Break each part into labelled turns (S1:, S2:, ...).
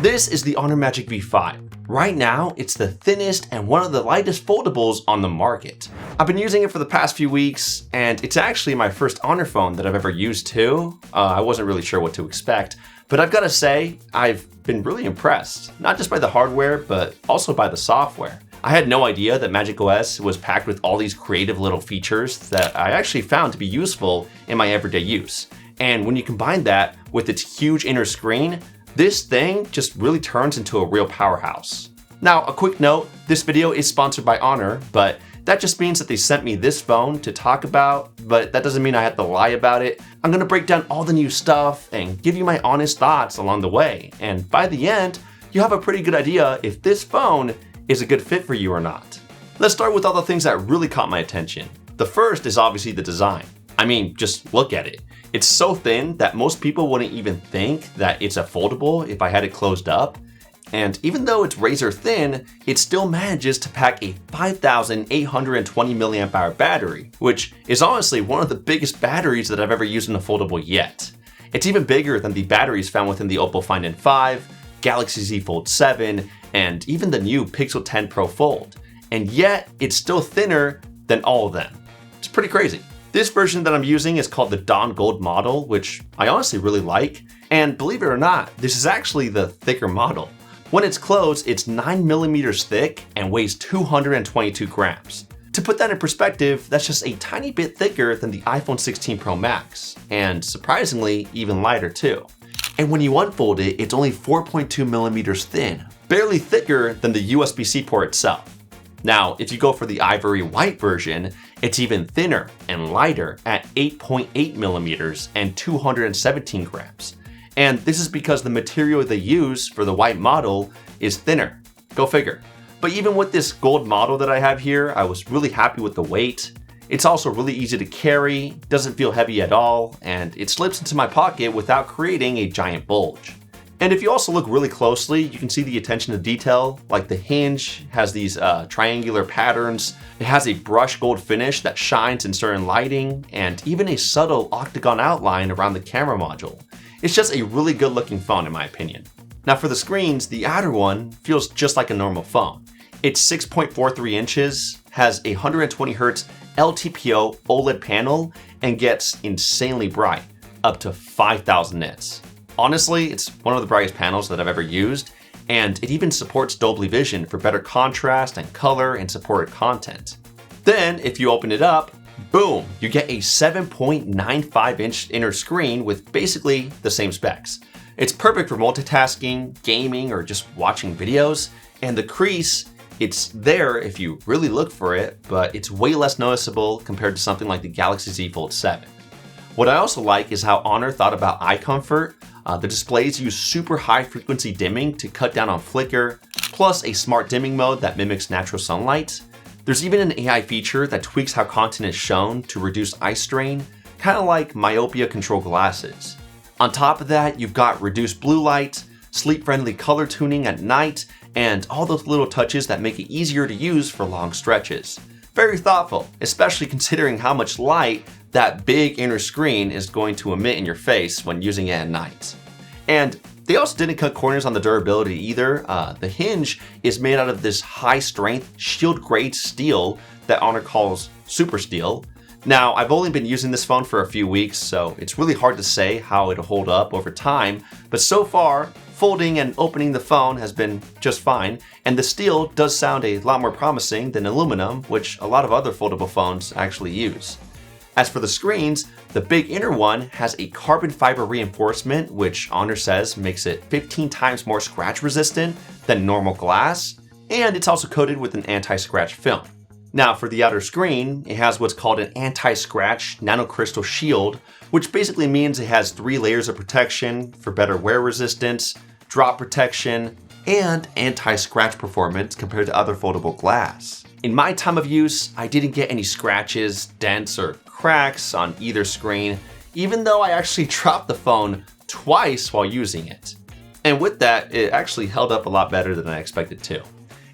S1: This is the Honor Magic V5. Right now, it's the thinnest and one of the lightest foldables on the market. I've been using it for the past few weeks, and it's actually my first Honor phone that I've ever used too. I wasn't really sure what to expect, but I've got to say, I've been really impressed. Not just by the hardware, but also by the software. I had no idea that macOS was packed with all these creative little features that I actually found to be useful in my everyday use. And when you combine that with its huge inner screen, this thing just really turns into a real powerhouse. Now, a quick note, this video is sponsored by Honor, but that just means that they sent me this phone to talk about, but that doesn't mean I have to lie about it. I'm gonna break down all the new stuff and give you my honest thoughts along the way. And by the end, you have a pretty good idea if this phone is a good fit for you or not. Let's start with all the things that really caught my attention. The first is obviously the design. I mean, just look at it. It's so thin that most people wouldn't even think that it's a foldable if I had it closed up. And even though it's razor thin, it still manages to pack a 5,820 milliamp hour battery, which is honestly one of the biggest batteries that I've ever used in a foldable yet. It's even bigger than the batteries found within the Oppo Find N5, Galaxy Z Fold 7, and even the new Pixel 10 Pro Fold. And yet, it's still thinner than all of them. It's pretty crazy. This version that I'm using is called the Dawn Gold model, which I honestly really like. And believe it or not, this is actually the thicker model. When it's closed, it's 9 millimeters thick and weighs 222 grams. To put that in perspective, that's just a tiny bit thicker than the iPhone 16 Pro Max, and surprisingly, even lighter too. And when you unfold it, it's only 4.2 millimeters thin, barely thicker than the USB-C port itself. Now, if you go for the ivory white version, it's even thinner and lighter at 8.8 millimeters and 217 grams. And this is because the material they use for the white model is thinner. Go figure. But even with this gold model that I have here, I was really happy with the weight. It's also really easy to carry, doesn't feel heavy at all, and it slips into my pocket without creating a giant bulge. And if you also look really closely, you can see the attention to detail, like the hinge has these triangular patterns. It has a brushed gold finish that shines in certain lighting, and even a subtle octagon outline around the camera module. It's just a really good looking phone in my opinion. Now for the screens, the outer one feels just like a normal phone. It's 6.43 inches, has a 120Hz LTPO OLED panel, and gets insanely bright, up to 5,000 nits. Honestly, it's one of the brightest panels that I've ever used, and it even supports Dolby Vision for better contrast and color and supported content. Then, if you open it up, boom, you get a 7.95-inch inner screen with basically the same specs. It's perfect for multitasking, gaming, or just watching videos, and the crease, it's there if you really look for it, but it's way less noticeable compared to something like the Galaxy Z Fold 7. What I also like is how Honor thought about eye comfort. The displays use super high frequency dimming to cut down on flicker, plus a smart dimming mode that mimics natural sunlight. There's even an AI feature that tweaks how content is shown to reduce eye strain, kind of like myopia control glasses. On top of that, you've got reduced blue light, sleep-friendly color tuning at night, and all those little touches that make it easier to use for long stretches. Very thoughtful, especially considering how much light that big inner screen is going to emit in your face when using it at night. And they also didn't cut corners on the durability either. The hinge is made out of this high strength shield grade steel that Honor calls super steel. Now, I've only been using this phone for a few weeks, so it's really hard to say how it'll hold up over time, but so far, folding and opening the phone has been just fine, and the steel does sound a lot more promising than aluminum, which a lot of other foldable phones actually use. As for the screens, the big inner one has a carbon fiber reinforcement, which Honor says makes it 15 times more scratch resistant than normal glass, and it's also coated with an anti-scratch film. Now for the outer screen, it has what's called an anti-scratch nanocrystal shield, which basically means it has 3 layers of protection for better wear resistance, drop protection, and anti-scratch performance compared to other foldable glass. In my time of use, I didn't get any scratches, dents, or cracks on either screen, even though I actually dropped the phone twice while using it. And with that, it actually held up a lot better than I expected to.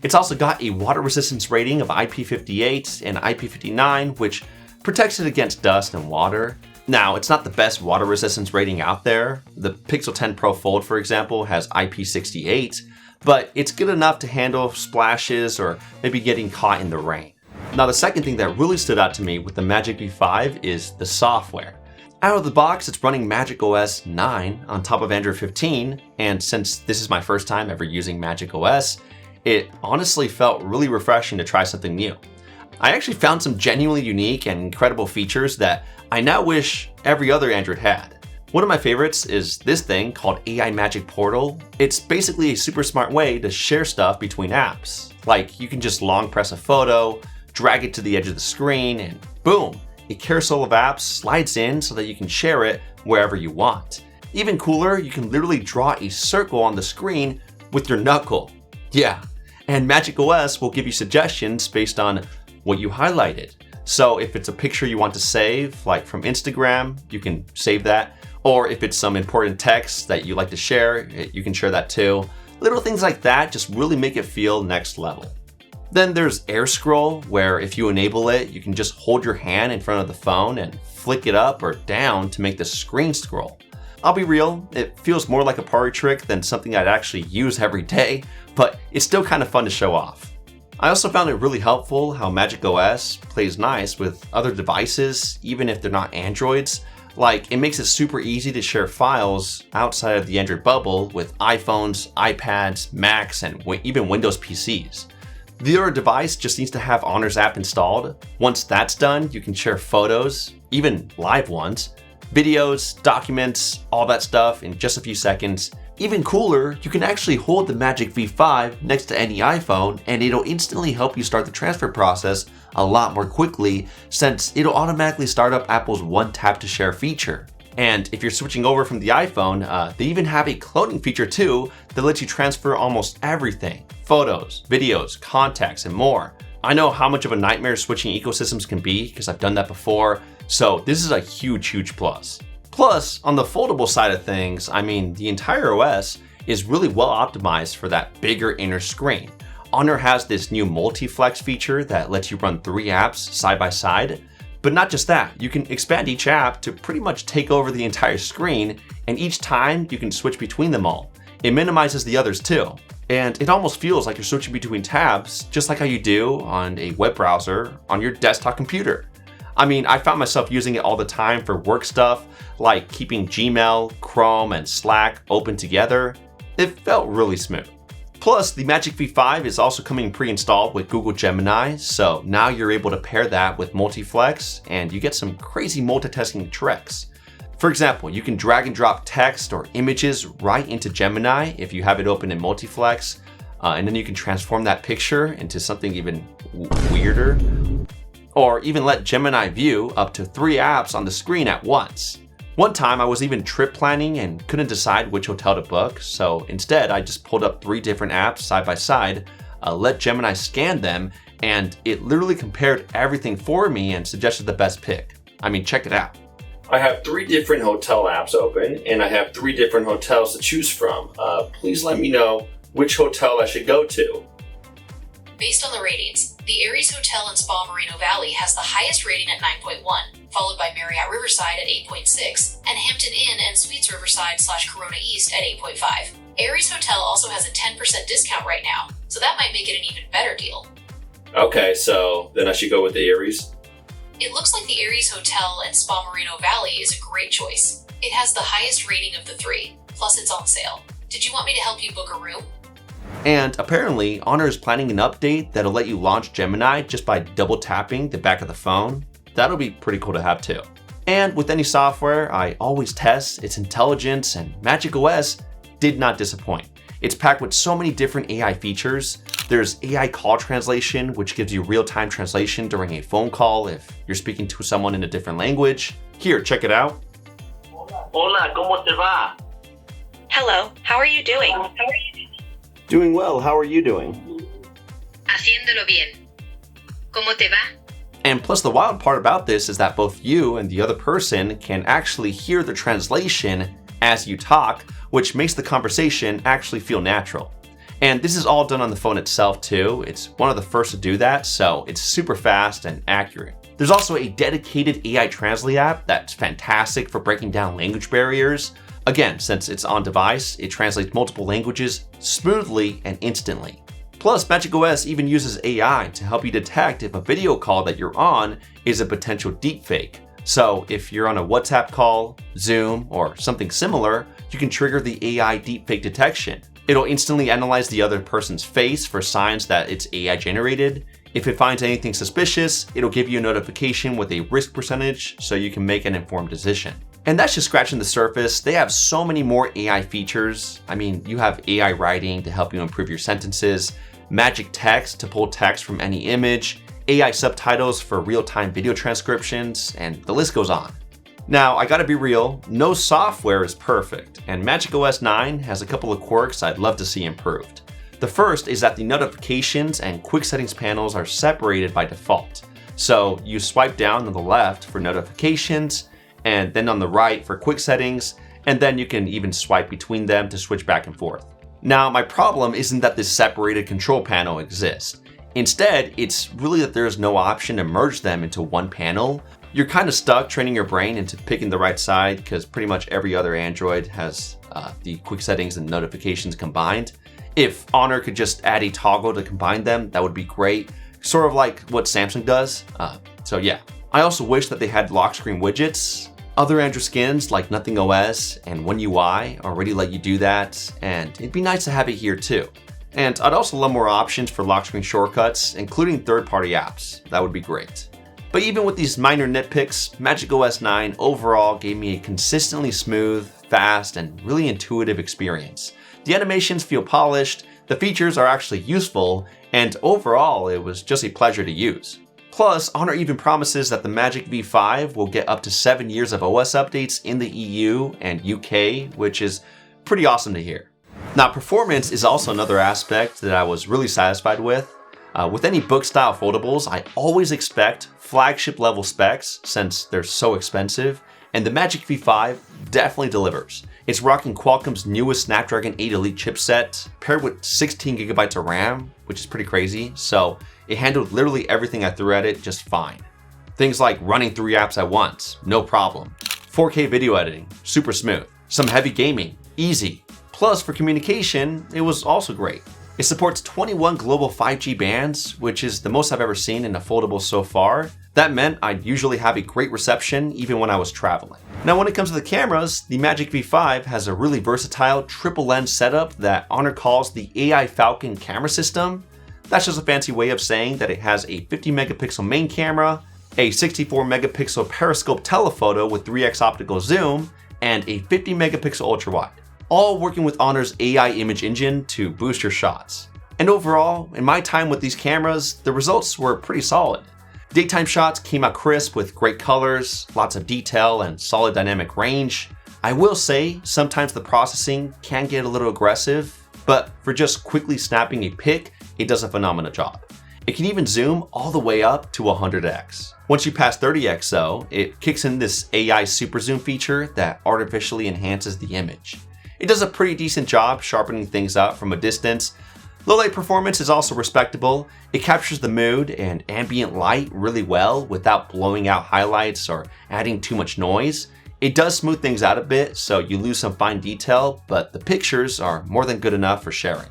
S1: It's also got a water resistance rating of IP58 and IP59, which protects it against dust and water. Now, it's not the best water resistance rating out there. The Pixel 10 Pro Fold, for example, has IP68, but it's good enough to handle splashes or maybe getting caught in the rain. Now, the second thing that really stood out to me with the Magic V5 is the software. Out of the box, it's running macOS 9 on top of Android 15, and since this is my first time ever using macOS, it honestly felt really refreshing to try something new. I actually found some genuinely unique and incredible features that I now wish every other Android had. One of my favorites is this thing called AI Magic Portal. It's basically a super smart way to share stuff between apps. Like, you can just long press a photo, drag it to the edge of the screen, and boom, a carousel of apps slides in so that you can share it wherever you want. Even cooler, you can literally draw a circle on the screen with your knuckle. Yeah, and macOS will give you suggestions based on what you highlighted. So if it's a picture you want to save, like from Instagram, you can save that. Or if it's some important text that you like to share, you can share that too. Little things like that just really make it feel next level. Then there's Air Scroll, where if you enable it, you can just hold your hand in front of the phone and flick it up or down to make the screen scroll. I'll be real, it feels more like a party trick than something I'd actually use every day, but it's still kind of fun to show off. I also found it really helpful how macOS plays nice with other devices, even if they're not Androids. Like, it makes it super easy to share files outside of the Android bubble with iPhones, iPads, Macs, and even Windows PCs. The other device just needs to have Honor's app installed. Once that's done, you can share photos, even live ones, videos, documents, all that stuff in just a few seconds. Even cooler, you can actually hold the Magic V5 next to any iPhone and it'll instantly help you start the transfer process a lot more quickly since it'll automatically start up Apple's One Tap to Share feature. And if you're switching over from the iPhone, they even have a cloning feature too that lets you transfer almost everything. Photos, videos, contacts, and more. I know how much of a nightmare switching ecosystems can be because I've done that before, so this is a huge plus. Plus, on the foldable side of things, I mean, the entire OS is really well optimized for that bigger inner screen. Honor has this new multi-flex feature that lets you run 3 apps side by side. But not just that, you can expand each app to pretty much take over the entire screen, and each time you can switch between them all. It minimizes the others too. And it almost feels like you're switching between tabs, just like how you do on a web browser on your desktop computer. I mean, I found myself using it all the time for work stuff, like keeping Gmail, Chrome, and Slack open together. It felt really smooth. Plus, the Magic V5 is also coming pre-installed with Google Gemini, so now you're able to pair that with Multiflex, and you get some crazy multitasking tricks. For example, you can drag and drop text or images right into Gemini if you have it open in Multiflex, and then you can transform that picture into something even weirder. Or even let Gemini view up to 3 apps on the screen at once. One time I was even trip planning and couldn't decide which hotel to book, so instead I just pulled up 3 different apps side by side, let Gemini scan them, and it literally compared everything for me and suggested the best pick. I mean, check it out. I have 3 different hotel apps open, and I have 3 different hotels to choose from. Please let me know which hotel I should go to.
S2: Based on the ratings, the Aries Hotel in Spa Moreno Valley has the highest rating at 9.1, followed by Marriott Riverside at 8.6, and Hampton Inn and Suites Riverside/Corona East at 8.5. Aries Hotel also has a 10% discount right now, so that might make it an even better deal.
S1: Okay, so then I should go with the Aries?
S2: It looks like the Aries Hotel in Spa Moreno Valley is a great choice. It has the highest rating of the 3, plus it's on sale. Did you want me to help you book a room?
S1: And apparently, Honor is planning an update that'll let you launch Gemini just by double tapping the back of the phone. That'll be pretty cool to have too. And with any software, I always test its intelligence, and macOS did not disappoint. It's packed with so many different AI features. There's AI call translation, which gives you real-time translation during a phone call if you're speaking to someone in a different language. Here, check it out.
S3: Hola, ¿cómo te va?
S4: Hello, how are you doing?
S1: Doing well, how are you doing?
S4: Haciéndolo bien. ¿Cómo te va?
S1: And plus, the wild part about this is that both you and the other person can actually hear the translation as you talk, which makes the conversation actually feel natural. And this is all done on the phone itself too. It's one of the first to do that, so it's super fast and accurate. There's also a dedicated AI Translate app that's fantastic for breaking down language barriers. Again, since it's on device, it translates multiple languages smoothly and instantly. Plus, macOS even uses AI to help you detect if a video call that you're on is a potential deepfake. So if you're on a WhatsApp call, Zoom, or something similar, you can trigger the AI deepfake detection. It'll instantly analyze the other person's face for signs that it's AI generated. If it finds anything suspicious, it'll give you a notification with a risk percentage so you can make an informed decision. And that's just scratching the surface. They have so many more AI features. I mean, you have AI writing to help you improve your sentences, magic text to pull text from any image, AI subtitles for real-time video transcriptions, and the list goes on. Now, I gotta be real, no software is perfect, and macOS 9 has a couple of quirks I'd love to see improved. The first is that the notifications and quick settings panels are separated by default. So you swipe down on the left for notifications, and then on the right for quick settings, and then you can even swipe between them to switch back and forth. Now, my problem isn't that this separated control panel exists. Instead, it's really that there is no option to merge them into one panel. You're kind of stuck training your brain into picking the right side because pretty much every other Android has the quick settings and notifications combined. If Honor could just add a toggle to combine them, that would be great. Sort of like what Samsung does. So yeah. I also wish that they had lock screen widgets. Other Android skins like Nothing OS and One UI already let you do that, and it'd be nice to have it here too. And I'd also love more options for lock screen shortcuts, including third-party apps. That would be great. But even with these minor nitpicks, macOS 9 overall gave me a consistently smooth, fast, and really intuitive experience. The animations feel polished, the features are actually useful, and overall it was just a pleasure to use. Plus, Honor even promises that the Magic V5 will get up to 7 years of OS updates in the EU and UK, which is pretty awesome to hear. Now, performance is also another aspect that I was really satisfied with. With any book-style foldables, I always expect flagship level specs since they're so expensive, and the Magic V5 definitely delivers. It's rocking Qualcomm's newest Snapdragon 8 Elite chipset, paired with 16GB of RAM, which is pretty crazy, so it handled literally everything I threw at it just fine. Things like running 3 apps at once, no problem. 4K video editing, super smooth. Some heavy gaming, easy. Plus, for communication, it was also great. It supports 21 global 5G bands, which is the most I've ever seen in a foldable so far. That meant I'd usually have a great reception even when I was traveling. Now, when it comes to the cameras, the Magic V5 has a really versatile triple lens setup that Honor calls the AI Falcon camera system. That's just a fancy way of saying that it has a 50 megapixel main camera, a 64 megapixel periscope telephoto with 3x optical zoom, and a 50 megapixel ultra wide, all working with Honor's AI image engine to boost your shots. And overall, in my time with these cameras, the results were pretty solid. Daytime shots came out crisp with great colors, lots of detail, and solid dynamic range. I will say, sometimes the processing can get a little aggressive, but for just quickly snapping a pic, it does a phenomenal job. It can even zoom all the way up to 100x. Once you pass 30x though, it kicks in this AI super zoom feature that artificially enhances the image. It does a pretty decent job sharpening things up from a distance. Low light performance is also respectable. It captures the mood and ambient light really well without blowing out highlights or adding too much noise. It does smooth things out a bit, so you lose some fine detail, but the pictures are more than good enough for sharing.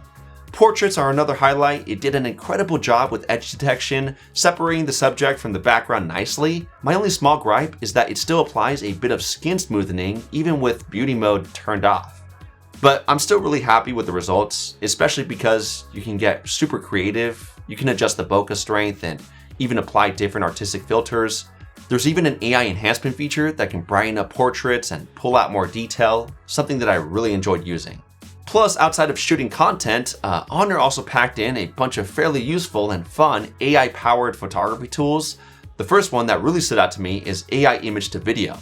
S1: Portraits are another highlight. It did an incredible job with edge detection, separating the subject from the background nicely. My only small gripe is that it still applies a bit of skin smoothing even with beauty mode turned off. But I'm still really happy with the results, especially because you can get super creative, you can adjust the bokeh strength and even apply different artistic filters. There's even an AI enhancement feature that can brighten up portraits and pull out more detail, something that I really enjoyed using. Plus, outside of shooting content, Honor also packed in a bunch of fairly useful and fun AI-powered photography tools. The first one that really stood out to me is AI image to video.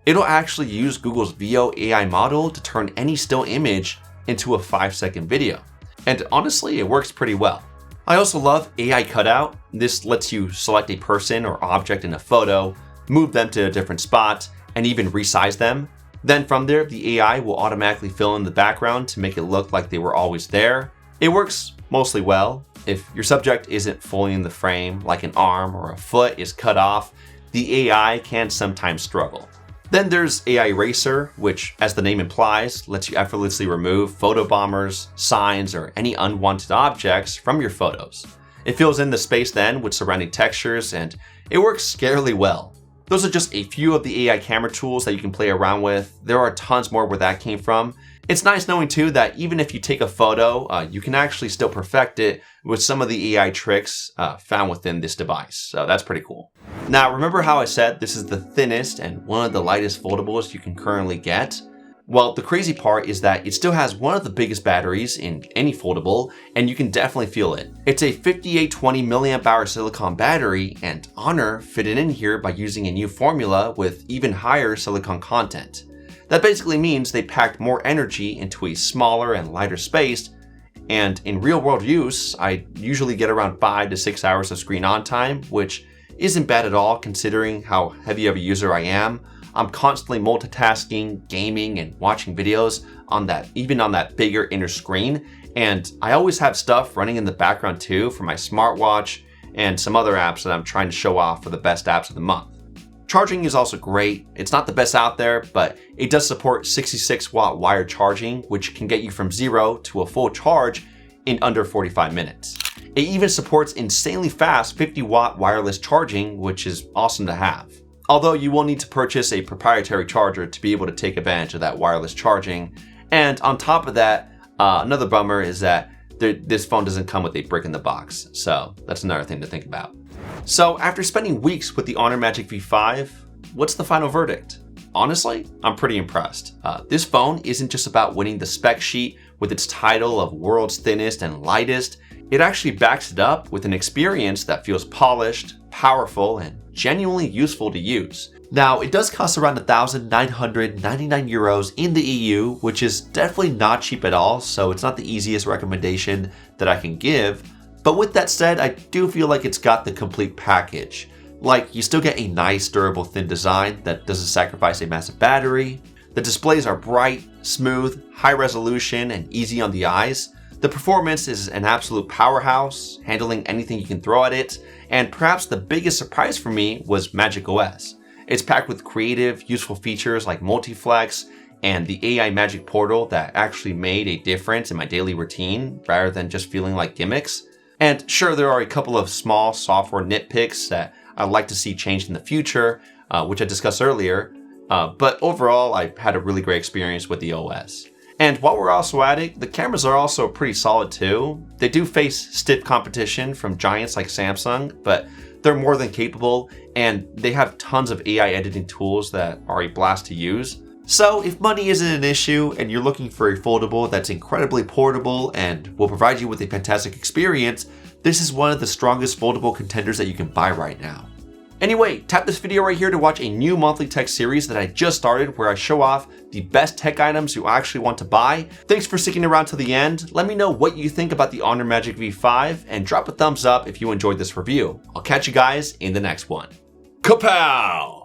S1: It'll actually use Google's VO AI model to turn any still image into a 5-second video. And honestly, it works pretty well. I also love AI cutout. This lets you select a person or object in a photo, move them to a different spot, and even resize them. Then from there, the AI will automatically fill in the background to make it look like they were always there. It works mostly well. If your subject isn't fully in the frame, like an arm or a foot is cut off, the AI can sometimes struggle. Then there's AI Eraser, which, as the name implies, lets you effortlessly remove photo bombers, signs, or any unwanted objects from your photos. It fills in the space then with surrounding textures, and it works scarily well. Those are just a few of the AI camera tools that you can play around with. There are tons more where that came from. It's nice knowing too that even if you take a photo, you can actually still perfect it with some of the AI tricks found within this device. So that's pretty cool. Now, remember how I said this is the thinnest and one of the lightest foldables you can currently get? Well, the crazy part is that it still has one of the biggest batteries in any foldable, and you can definitely feel it. It's a 5820 mAh silicon battery, and Honor fit it in here by using a new formula with even higher silicon content. That basically means they packed more energy into a smaller and lighter space, and in real world use, I usually get around 5 to 6 hours of screen on time, which isn't bad at all considering how heavy of a user I am. I'm constantly multitasking, gaming, and watching videos on that bigger inner screen, and I always have stuff running in the background too for my smartwatch and some other apps that I'm trying to show off for the best apps of the month. Charging is also great. It's not the best out there, but it does support 66 watt wired charging, which can get you from 0 to a full charge in under 45 minutes. It even supports insanely fast 50 watt wireless charging, which is awesome to have. Although you will need to purchase a proprietary charger to be able to take advantage of that wireless charging. And on top of that, another bummer is that this phone doesn't come with a brick in the box. So that's another thing to think about. So after spending weeks with the Honor Magic V5, what's the final verdict? Honestly, I'm pretty impressed. This phone isn't just about winning the spec sheet with its title of world's thinnest and lightest. It actually backs it up with an experience that feels polished, powerful, and genuinely useful to use. Now, it does cost around 1,999 euros in the EU, which is definitely not cheap at all, so it's not the easiest recommendation that I can give. But with that said, I do feel like it's got the complete package. Like, you still get a nice, durable, thin design that doesn't sacrifice a massive battery. The displays are bright, smooth, high resolution, and easy on the eyes. The performance is an absolute powerhouse, handling anything you can throw at it, and perhaps the biggest surprise for me was Magic OS. It's packed with creative, useful features like multiflex and the AI Magic Portal that actually made a difference in my daily routine rather than just feeling like gimmicks. And sure, there are a couple of small software nitpicks that I'd like to see changed in the future, which I discussed earlier, but overall, I had a really great experience with the OS. And while we're also at it, the cameras are also pretty solid too. They do face stiff competition from giants like Samsung, but they're more than capable, and they have tons of AI editing tools that are a blast to use. So if money isn't an issue and you're looking for a foldable that's incredibly portable and will provide you with a fantastic experience, this is one of the strongest foldable contenders that you can buy right now. Anyway, tap this video right here to watch a new monthly tech series that I just started where I show off the best tech items you actually want to buy. Thanks for sticking around to the end. Let me know what you think about the Honor Magic V5 and drop a thumbs up if you enjoyed this review. I'll catch you guys in the next one. Kapow!